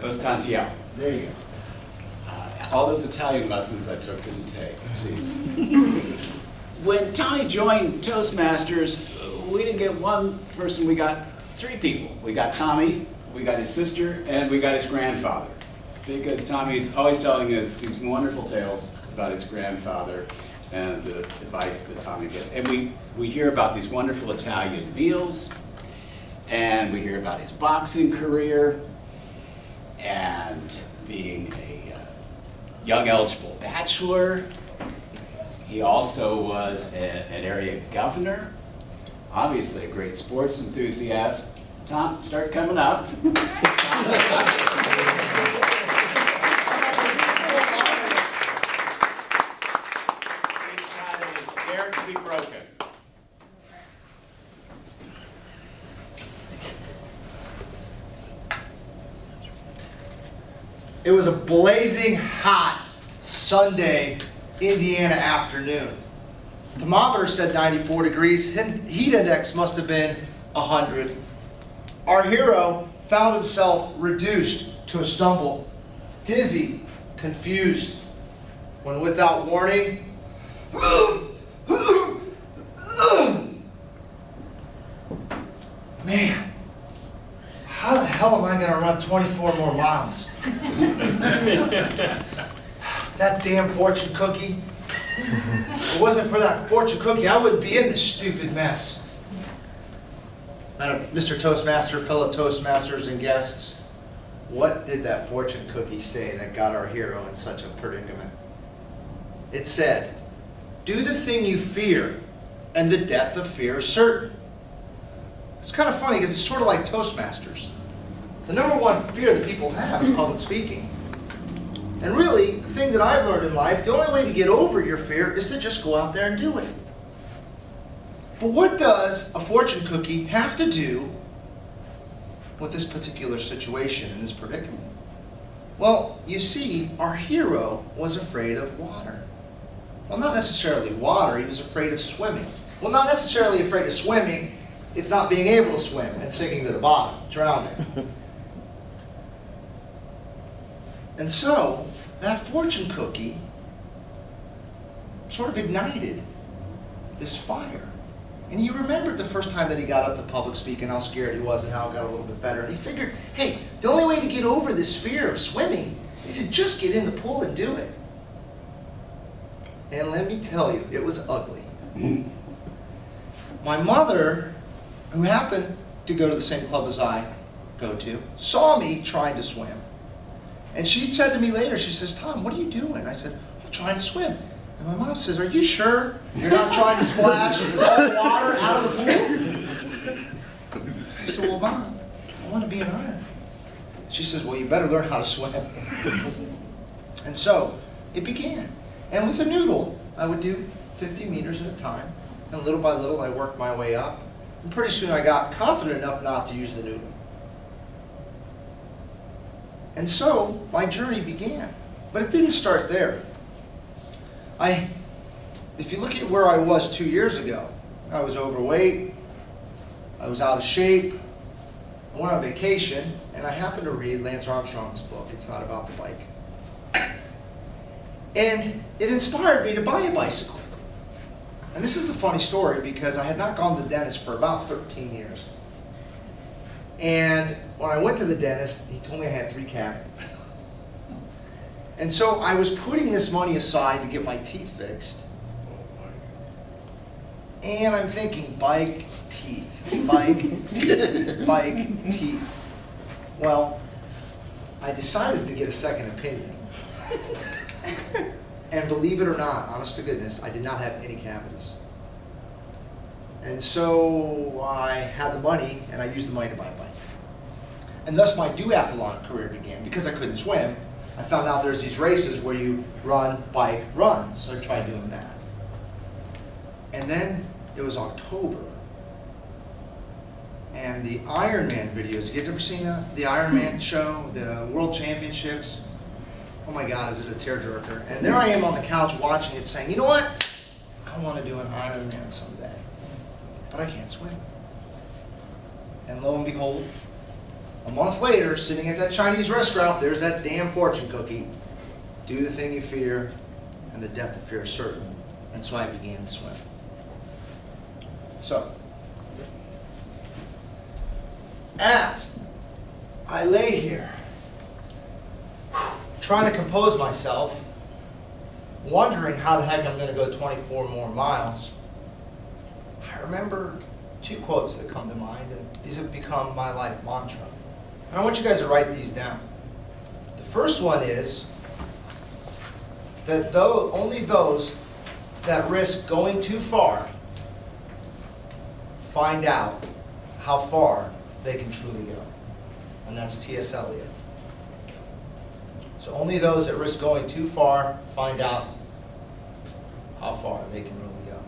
Costantiel. There you go. All those Italian lessons I took didn't take. Jeez. When Tommy joined Toastmasters, we didn't get one person, we got three people. We got Tommy, we got his sister, and we got his grandfather. Because Tommy's always telling us these wonderful tales about his grandfather and the advice that Tommy gets. And we hear about these wonderful Italian meals, and we hear about his boxing career, and being a young eligible bachelor. He also was an area governor, obviously a great sports enthusiast. Tom, start coming up. To be broken. It was a blazing hot Sunday, Indiana afternoon. Thermometer said 94 degrees. Heat index must have been 100. Our hero found himself reduced to a stumble, dizzy, confused, when without warning, man, how the hell am I going to run 24 more miles? That damn fortune cookie. If it wasn't for that fortune cookie, I wouldn't be in this stupid mess. Mr. Toastmaster, fellow Toastmasters and guests, what did that fortune cookie say that got our hero in such a predicament? It said, "Do the thing you fear, and the death of fear is certain." It's kind of funny because it's sort of like Toastmasters. The number one fear that people have is public speaking. And really, the thing that I've learned in life, the only way to get over your fear is to just go out there and do it. But what does a fortune cookie have to do with this particular situation and this predicament? Well, you see, our hero was afraid of water. Well, not necessarily water, he was afraid of swimming. Well, not necessarily afraid of swimming, it's not being able to swim and sinking to the bottom, drowning. And so, that fortune cookie sort of ignited this fire. And he remembered the first time that he got up to public speaking, how scared he was and how it got a little bit better. And he figured, hey, the only way to get over this fear of swimming is to just get in the pool and do it. And let me tell you, it was ugly. My mother, who happened to go to the same club as I go to, saw me trying to swim. And she said to me later, she says, "Tom, what are you doing?" I said, "I'm trying to swim." And my mom says, "Are you sure you're not trying to splash all the water out of the pool?" I said, "Well, Mom, I want to be an iron." She says, "Well, you better learn how to swim." And so it began. And with a noodle, I would do 50 meters at a time. And little by little, I worked my way up. And pretty soon I got confident enough not to use the noodle. And so my journey began. But it didn't start there. If you look at where I was 2 years ago, I was overweight, I was out of shape, I went on vacation, and I happened to read Lance Armstrong's book, It's Not About the Bike. And it inspired me to buy a bicycle. And this is a funny story because I had not gone to the dentist for about 13 years. And when I went to the dentist, he told me I had 3 cavities. And so I was putting this money aside to get my teeth fixed. And I'm thinking, bike, teeth, bike, teeth, bike, teeth. Well, I decided to get a second opinion. And believe it or not, honest to goodness, I did not have any cavities. And so I had the money, and I used the money to buy a bike. And thus my duathlon career began. Because I couldn't swim, I found out there's these races where you run, bike, run. So I tried doing that. And then it was October. And the Ironman videos, you guys ever seen the Ironman show, the World Championships? Oh my God, is it a tearjerker? And there I am on the couch watching it saying, you know what? I want to do an Ironman someday. But I can't swim. And lo and behold, A month later, sitting at that Chinese restaurant, there's that damn fortune cookie. Do the thing you fear, and the death of fear is certain. And so I began to swim. So, as I lay here, trying to compose myself, wondering how the heck I'm going to go 24 more miles, I remember two quotes that come to mind, and these have become my life mantra. And I want you guys to write these down. The first one is that only those that risk going too far find out how far they can truly go. And that's T.S. Eliot. So only those that risk going too far find out how far they can really go.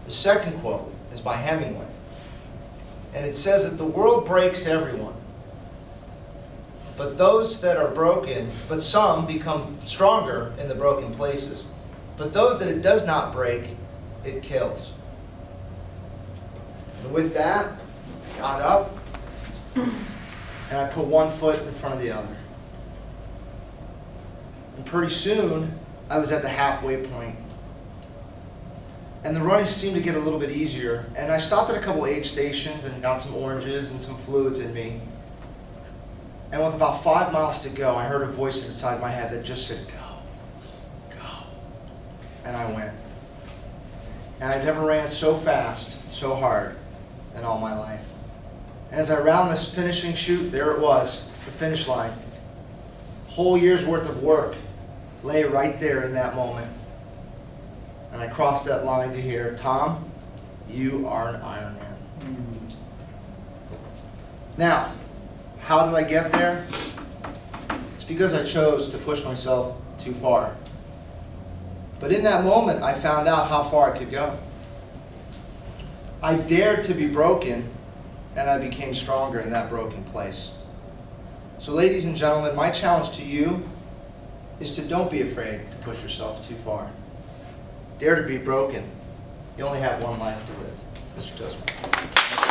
The second quote is by Hemingway. And it says that the world breaks everyone. But those that are broken, but some become stronger in the broken places. But those that it does not break, it kills. And with that, I got up and I put one foot in front of the other. And pretty soon, I was at the halfway point. And the running seemed to get a little bit easier. And I stopped at a couple aid stations and got some oranges and some fluids in me. And with about 5 miles to go, I heard a voice inside my head that just said, go, go. And I went. And I never ran so fast, so hard in all my life. And as I round this finishing chute, there it was, the finish line. Whole year's worth of work lay right there in that moment. And I crossed that line to hear, Tom, you are an Ironman. Now, how did I get there? It's because I chose to push myself too far. But in that moment, I found out how far I could go. I dared to be broken, and I became stronger in that broken place. So ladies and gentlemen, my challenge to you is to don't be afraid to push yourself too far. Dare to be broken. You only have one life to live. Mr. Toastmaster.